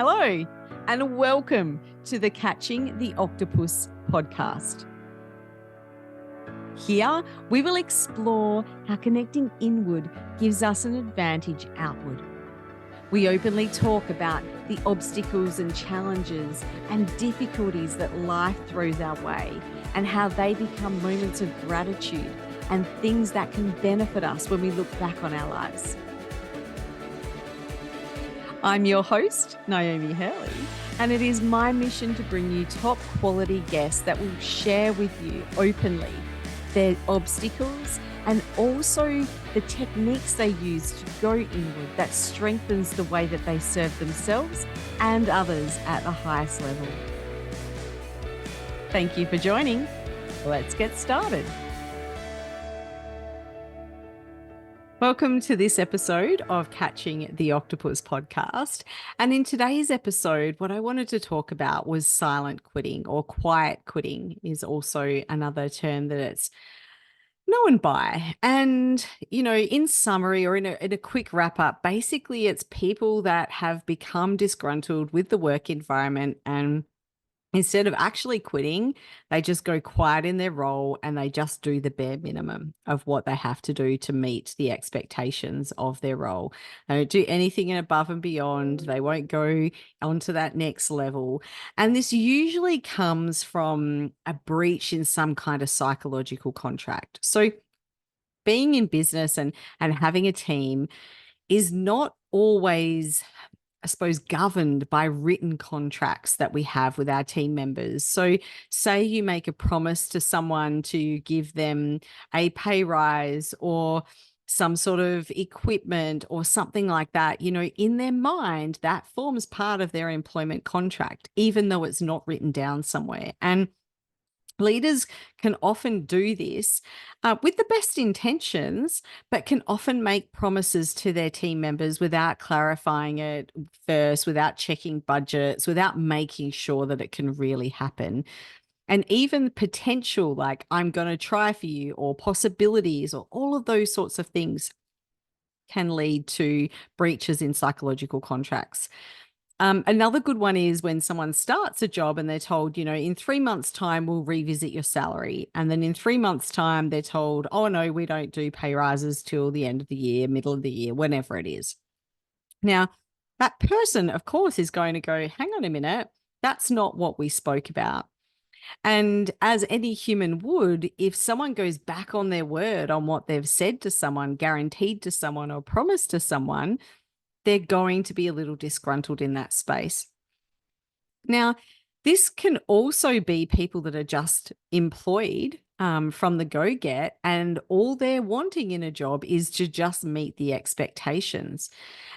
Hello, and welcome to the Catching the Octopus podcast. Here, we will explore how connecting inward gives us an advantage outward. We openly talk about the obstacles and challenges and difficulties that life throws our way and how they become moments of gratitude and things that can benefit us when we look back on our lives. I'm your host, Niomi Hurley, and it is my mission to bring you top quality guests that will share with you openly their obstacles and also the techniques they use to go inward that strengthens the way that they serve themselves and others at the highest level. Thank you for joining. Let's get started. Welcome to this episode of Catching the Octopus podcast. And in today's episode, what I wanted to talk about was silent quitting, or quiet quitting is also another term that it's known by. And, in summary or in a quick wrap up, basically it's people that have become disgruntled with the work environment, and instead of actually quitting, they just go quiet in their role and they just do the bare minimum of what they have to do to meet the expectations of their role. They don't do anything above and beyond. They won't go onto that next level. And this usually comes from a breach in some kind of psychological contract. So being in business and having a team is not always, I suppose, governed by written contracts that we have with our team members. So say you make a promise to someone to give them a pay rise or some sort of equipment or something like that, in their mind, that forms part of their employment contract, even though it's not written down somewhere. And leaders can often do this with the best intentions, but can often make promises to their team members without clarifying it first, without checking budgets, without making sure that it can really happen. And even potential, like I'm going to try for you, or possibilities, or all of those sorts of things can lead to breaches in psychological contracts. Another good one is when someone starts a job and they're told, in 3 months' time, we'll revisit your salary. And then in 3 months' time, they're told, oh, no, we don't do pay rises till the end of the year, middle of the year, whenever it is. Now, that person, of course, is going to go, hang on a minute, that's not what we spoke about. And as any human would, if someone goes back on their word on what they've said to someone, guaranteed to someone, or promised to someone, they're going to be a little disgruntled in that space. Now, this can also be people that are just employed from the go-get, and all they're wanting in a job is to just meet the expectations.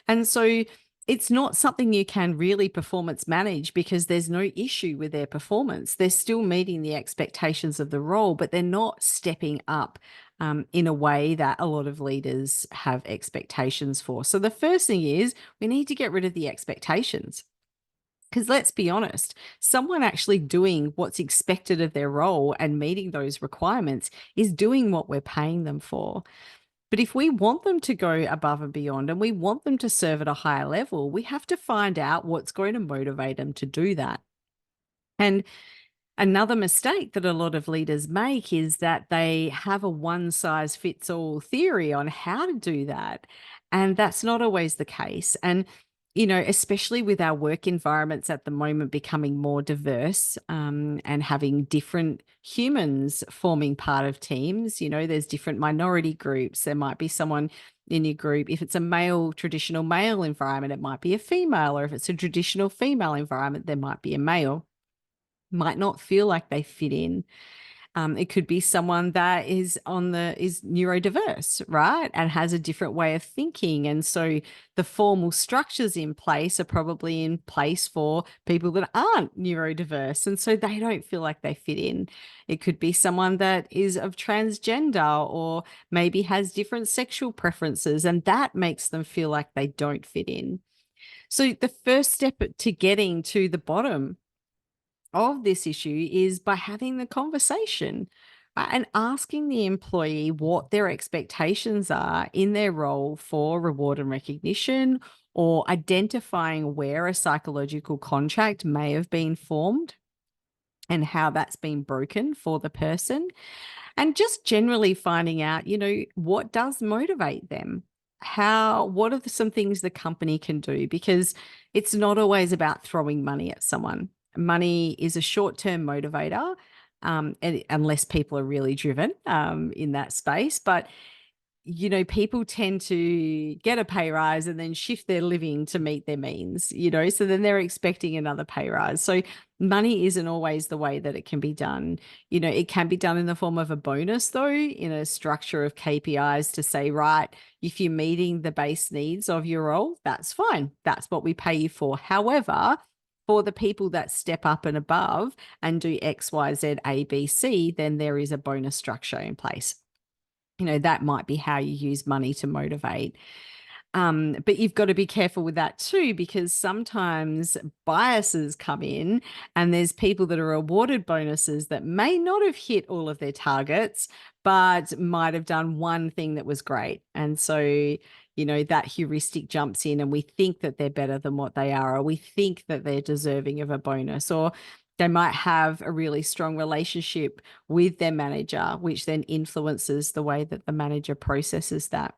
And so it's not something you can really performance manage, because there's no issue with their performance. They're still meeting the expectations of the role, but they're not stepping up in a way that a lot of leaders have expectations for. So the first thing is we need to get rid of the expectations. Because let's be honest, someone actually doing what's expected of their role and meeting those requirements is doing what we're paying them for. But if we want them to go above and beyond and we want them to serve at a higher level, we have to find out what's going to motivate them to do that. And another mistake that a lot of leaders make is that they have a one-size-fits-all theory on how to do that. And that's not always the case. And especially with our work environments at the moment becoming more diverse and having different humans forming part of teams, there's different minority groups. There might be someone in your group. If it's a traditional male environment, it might be a female, or if it's a traditional female environment, there might be a male. Might not feel like they fit in. It could be someone that is neurodiverse, right? And has a different way of thinking. And so the formal structures in place are probably in place for people that aren't neurodiverse. And so they don't feel like they fit in. It could be someone that is of transgender, or maybe has different sexual preferences, and that makes them feel like they don't fit in. So the first step to getting to the bottom of this issue is by having the conversation, And asking the employee what their expectations are in their role for reward and recognition, or identifying where a psychological contract may have been formed and how that's been broken for the person. And just generally finding out, what does motivate them? What are some things the company can do? Because it's not always about throwing money at someone. Money is a short-term motivator, unless people are really driven in that space. But people tend to get a pay rise and then shift their living to meet their means, so then they're expecting another pay rise. So money isn't always the way that it can be done. It can be done in the form of a bonus, though, in a structure of KPIs to say, right, if you're meeting the base needs of your role, that's fine. That's what we pay you for. However, for the people that step up and above and do X, Y, Z, A, B, C, then there is a bonus structure in place. That might be how you use money to motivate. But you've got to be careful with that too, because sometimes biases come in and there's people that are awarded bonuses that may not have hit all of their targets, but might have done one thing that was great. And so, that heuristic jumps in and we think that they're better than what they are, or we think that they're deserving of a bonus, or they might have a really strong relationship with their manager, which then influences the way that the manager processes that.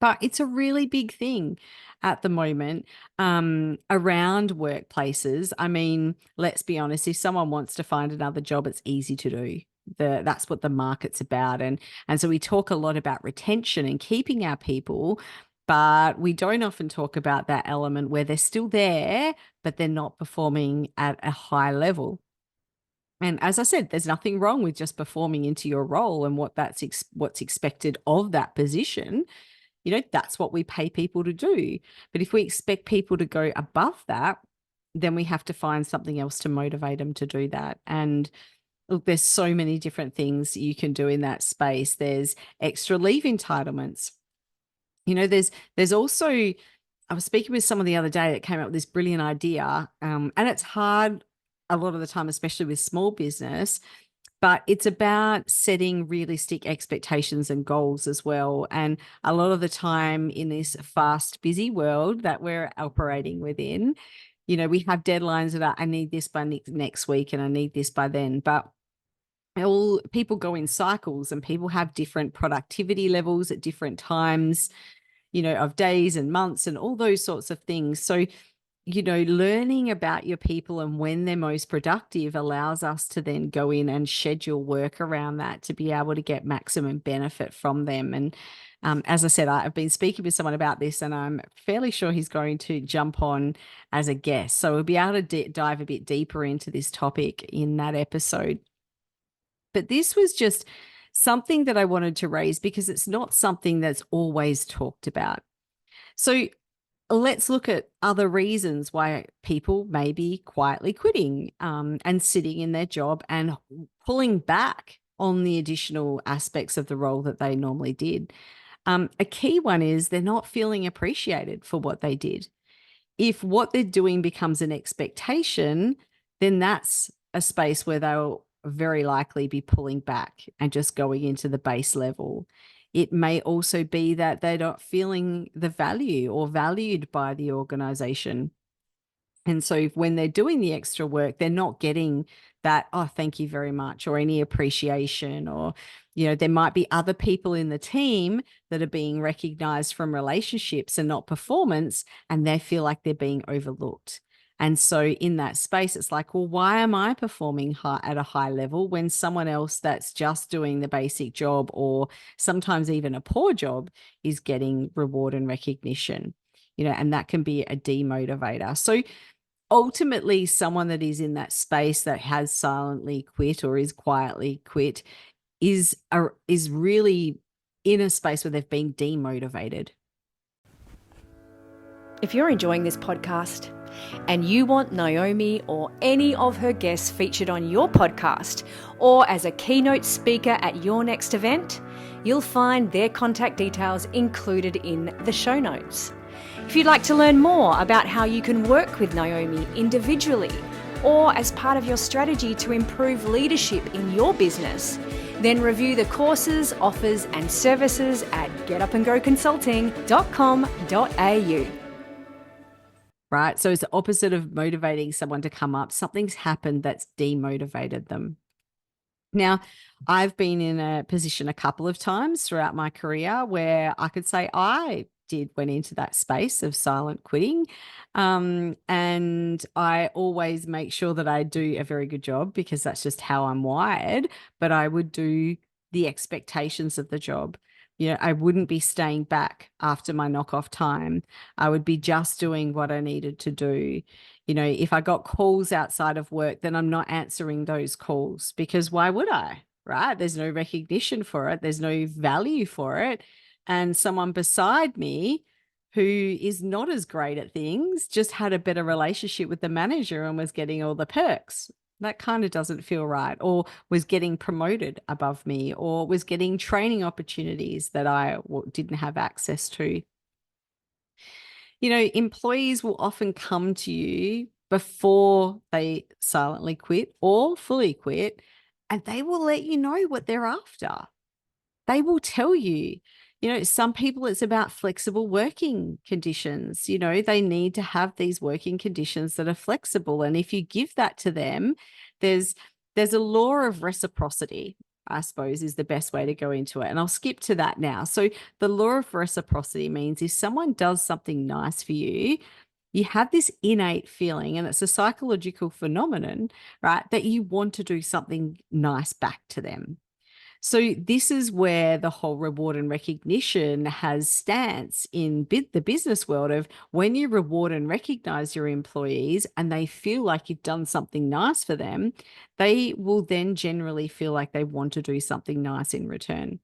But it's a really big thing at the moment around workplaces. I mean, let's be honest, if someone wants to find another job, it's easy to do. That's what the market's about. And so we talk a lot about retention and keeping our people, but we don't often talk about that element where they're still there, but they're not performing at a high level. And as I said, there's nothing wrong with just performing into your role and what's expected of that position. That's what we pay people to do. But if we expect people to go above that, then we have to find something else to motivate them to do that. And look, there's so many different things you can do in that space. There's extra leave entitlements. There's also, I was speaking with someone the other day that came up with this brilliant idea, and it's hard a lot of the time, especially with small business, but it's about setting realistic expectations and goals as well. And a lot of the time in this fast, busy world that we're operating within, we have deadlines that are, I need this by next week and I need this by then. But all people go in cycles and people have different productivity levels at different times, of days and months and all those sorts of things. So learning about your people and when they're most productive allows us to then go in and schedule work around that to be able to get maximum benefit from them. And as I said, I've been speaking with someone about this and I'm fairly sure he's going to jump on as a guest. So we'll be able to dive a bit deeper into this topic in that episode. But this was just something that I wanted to raise because it's not something that's always talked about. So let's look at other reasons why people may be quietly quitting and sitting in their job and pulling back on the additional aspects of the role that they normally did. A key one is they're not feeling appreciated for what they did. If what they're doing becomes an expectation, then that's a space where they'll very likely be pulling back and just going into the base level. It may also be that they're not feeling the value or valued by the organization. And so when they're doing the extra work, they're not getting that, oh, thank you very much, or any appreciation, or, there might be other people in the team that are being recognized from relationships and not performance, and they feel like they're being overlooked. And so in that space, it's like, well, why am I performing at a high level when someone else that's just doing the basic job or sometimes even a poor job is getting reward and recognition, and that can be a demotivator. So ultimately, someone that is in that space that has silently quit or is quietly quit is really in a space where they've been demotivated. If you're enjoying this podcast and you want Niomi or any of her guests featured on your podcast or as a keynote speaker at your next event, you'll find their contact details included in the show notes. If you'd like to learn more about how you can work with Niomi individually or as part of your strategy to improve leadership in your business, Then review the courses, offers, and services at getupandgoconsulting.com.au. Right. So it's the opposite of motivating someone to come up. Something's happened that's demotivated them. Now, I've been in a position a couple of times throughout my career where I could say I went into that space of silent quitting. And I always make sure that I do a very good job because that's just how I'm wired. But I would do the expectations of the job. I wouldn't be staying back after my knockoff time. I would be just doing what I needed to do. If I got calls outside of work, then I'm not answering those calls because why would I? Right? There's no recognition for it. There's no value for it. And someone beside me who is not as great at things just had a better relationship with the manager and was getting all the perks. That kind of doesn't feel right, or was getting promoted above me, or was getting training opportunities that I didn't have access to. Employees will often come to you before they silently quit or fully quit, and they will let you know what they're after. They will tell you. Some people, it's about flexible working conditions. They need to have these working conditions that are flexible. And if you give that to them, there's a law of reciprocity, I suppose, is the best way to go into it. And I'll skip to that now. So the law of reciprocity means if someone does something nice for you, you have this innate feeling, and it's a psychological phenomenon, right, that you want to do something nice back to them. So this is where the whole reward and recognition has stance in the business world of when you reward and recognize your employees and they feel like you've done something nice for them, they will then generally feel like they want to do something nice in return.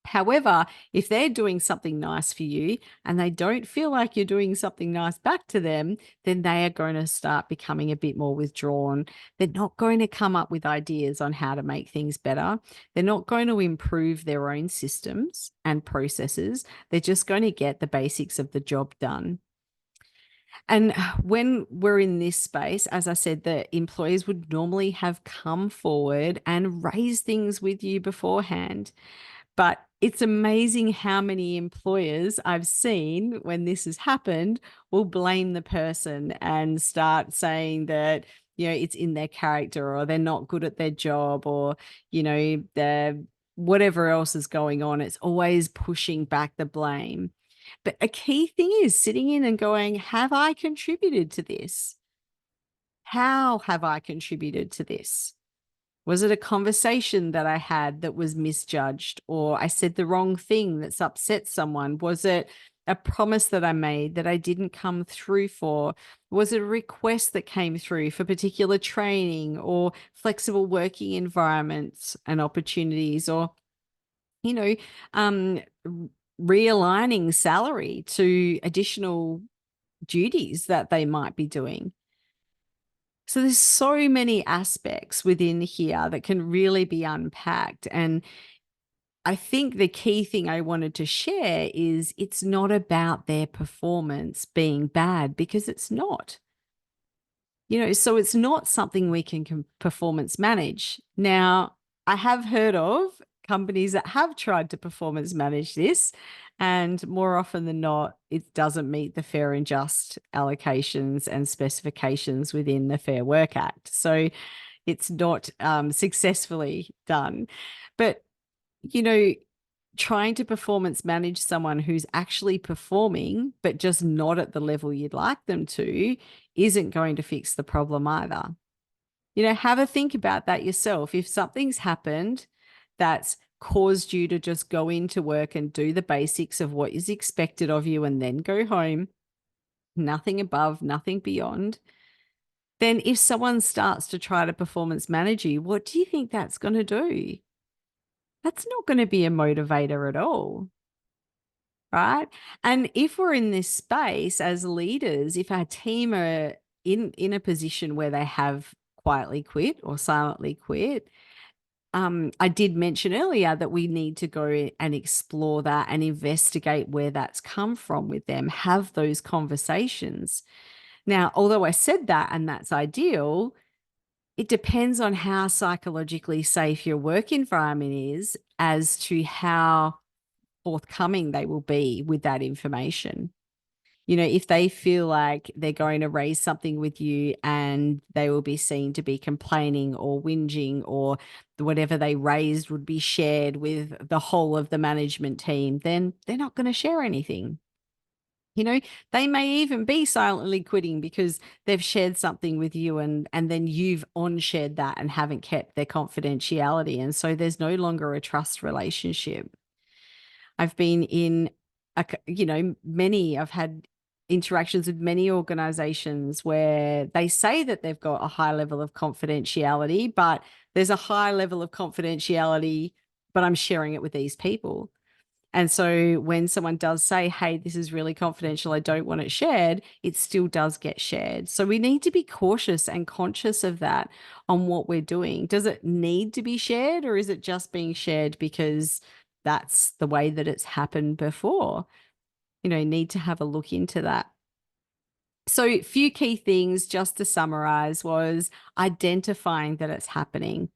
However, if they're doing something nice for you and they don't feel like you're doing something nice back to them, then they are going to start becoming a bit more withdrawn. They're not going to come up with ideas on how to make things better. They're not going to improve their own systems and processes. They're just going to get the basics of the job done. And when we're in this space, as I said, the employees would normally have come forward and raised things with you beforehand. But it's amazing how many employers I've seen when this has happened will blame the person and start saying that, it's in their character or they're not good at their job or, they're whatever else is going on. It's always pushing back the blame. But a key thing is sitting in and going, have I contributed to this? How have I contributed to this? Was it a conversation that I had that was misjudged, or I said the wrong thing that's upset someone? Was it a promise that I made that I didn't come through for? Was it a request that came through for particular training or flexible working environments and opportunities, or, um, realigning salary to additional duties that they might be doing? So there's so many aspects within here that can really be unpacked. And I think the key thing I wanted to share is it's not about their performance being bad, because it's not. So it's not something we can performance manage. Now, I have heard of companies that have tried to performance manage this, and more often than not, it doesn't meet the fair and just allocations and specifications within the Fair Work Act. So it's not successfully done. But, trying to performance manage someone who's actually performing, but just not at the level you'd like them to, isn't going to fix the problem either. Have a think about that yourself. If something's happened that's caused you to just go into work and do the basics of what is expected of you and then go home, nothing above, nothing beyond, then if someone starts to try to performance manage you, what do you think that's going to do? That's not going to be a motivator at all. Right. And if we're in this space as leaders, if our team are in a position where they have quietly quit or silently quit, I did mention earlier that we need to go and explore that and investigate where that's come from with them, have those conversations. Now, although I said that and that's ideal, it depends on how psychologically safe your work environment is as to how forthcoming they will be with that information. If they feel like they're going to raise something with you and they will be seen to be complaining or whinging, or whatever they raised would be shared with the whole of the management team, then they're not going to share anything. They may even be silently quitting because they've shared something with you, and then you've on shared that and haven't kept their confidentiality. And so there's no longer a trust relationship. I've been in, I've had interactions with many organizations where they say that they've got a high level of confidentiality, but there's a high level of confidentiality, but I'm sharing it with these people. And so when someone does say, hey, this is really confidential, I don't want it shared, it still does get shared. So we need to be cautious and conscious of that on what we're doing. Does it need to be shared, or is it just being shared because that's the way that it's happened before? Need to have a look into that. So a few key things just to summarize was identifying that it's happening,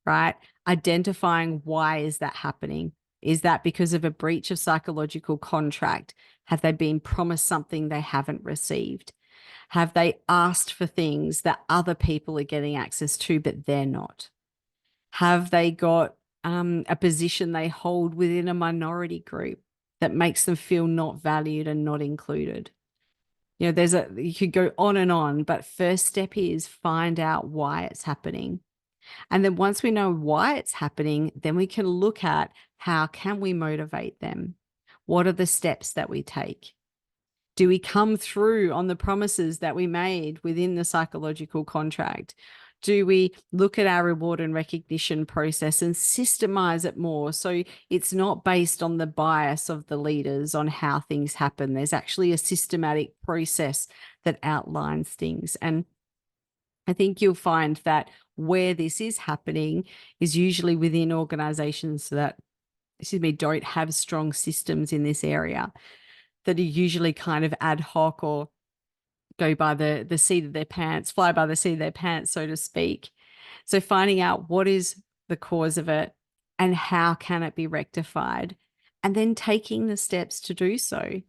right? Identifying why is that happening? Is that because of a breach of psychological contract? Have they been promised something they haven't received? Have they asked for things that other people are getting access to, but they're not? Have they got a position they hold within a minority group that makes them feel not valued and not included? You could go on, but first step is find out why it's happening. And then once we know why it's happening, then we can look at how can we motivate them? What are the steps that we take? Do we come through on the promises that we made within the psychological contract? Do we look at our reward and recognition process and systemize it more so it's not based on the bias of the leaders on how things happen? There's actually a systematic process that outlines things. And I think you'll find that where this is happening is usually within organizations that, don't have strong systems in this area, that are usually kind of ad hoc or go by the seat of their pants, fly by the seat of their pants, so to speak. So finding out what is the cause of it and how can it be rectified, and then taking the steps to do so.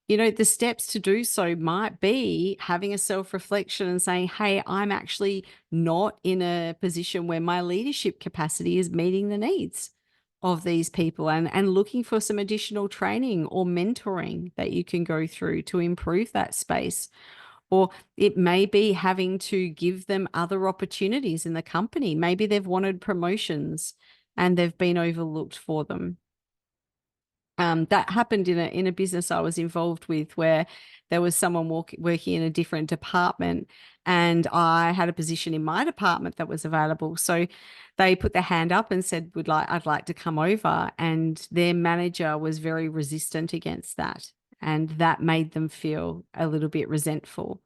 The steps to do so might be having a self-reflection and saying, hey, I'm actually not in a position where my leadership capacity is meeting the needs of these people, and looking for some additional training or mentoring that you can go through to improve that space. Or it may be having to give them other opportunities in the company. Maybe they've wanted promotions and they've been overlooked for them. That happened in a business I was involved with, where there was someone working in a different department, and I had a position in my department that was available. So they put their hand up and said, I'd like to come over. And their manager was very resistant against that. And that made them feel a little bit resentful,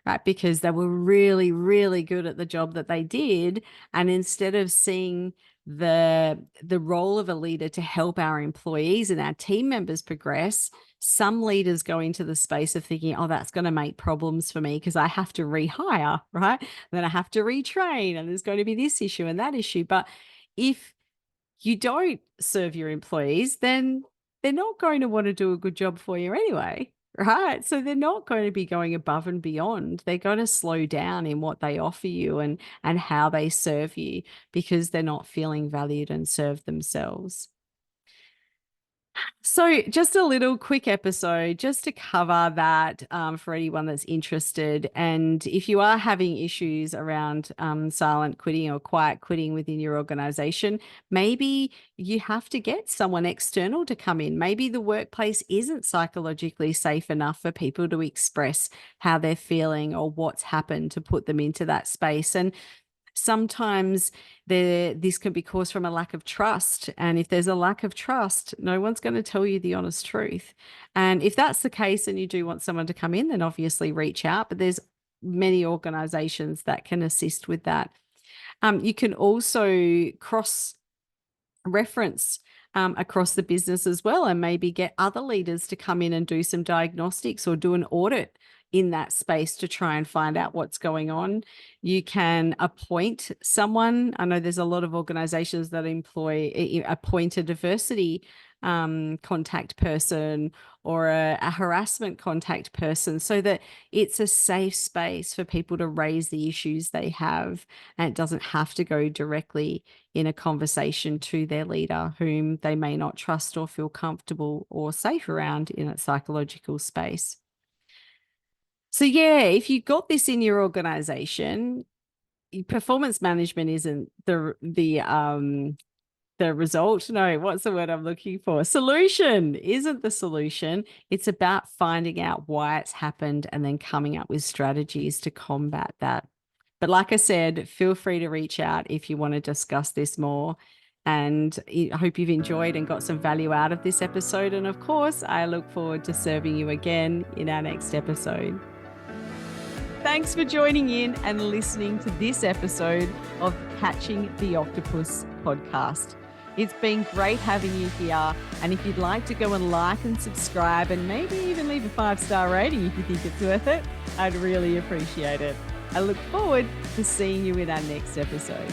right? Because they were really, really good at the job that they did. And instead of seeing the role of a leader to help our employees and our team members progress, some leaders go into the space of thinking, oh, that's going to make problems for me because I have to rehire, right? And then I have to retrain, and there's going to be this issue and that issue. But if you don't serve your employees, then they're not going to want to do a good job for you anyway, right? So they're not going to be going above and beyond. They're going to slow down in what they offer you and how they serve you, because they're not feeling valued and served themselves. So, just a little quick episode just to cover that, for anyone that's interested. And if you are having issues around silent quitting or quiet quitting within your organization, maybe you have to get someone external to come in. Maybe the workplace isn't psychologically safe enough for people to express how they're feeling or what's happened to put them into that space. And sometimes this can be caused from a lack of trust. And if there's a lack of trust, no one's going to tell you the honest truth. And if that's the case and you do want someone to come in, then obviously reach out. But there's many organizations that can assist with that. You can also cross reference across the business as well, and maybe get other leaders to come in and do some diagnostics or do an audit in that space to try and find out what's going on. You can appoint someone. I know there's a lot of organizations that appoint a diversity contact person or a harassment contact person, so that it's a safe space for people to raise the issues they have, and it doesn't have to go directly in a conversation to their leader, whom they may not trust or feel comfortable or safe around in a psychological space. So yeah, if you got this in your organization, performance management isn't the result. No, what's the word I'm looking for? Solution isn't the solution. It's about finding out why it's happened and then coming up with strategies to combat that. But like I said, feel free to reach out if you want to discuss this more. And I hope you've enjoyed and got some value out of this episode. And of course, I look forward to serving you again in our next episode. Thanks for joining in and listening to this episode of Catching the Octopus podcast. It's been great having you here. And if you'd like to go and like and subscribe and maybe even leave a 5-star rating if you think it's worth it, I'd really appreciate it. I look forward to seeing you in our next episode.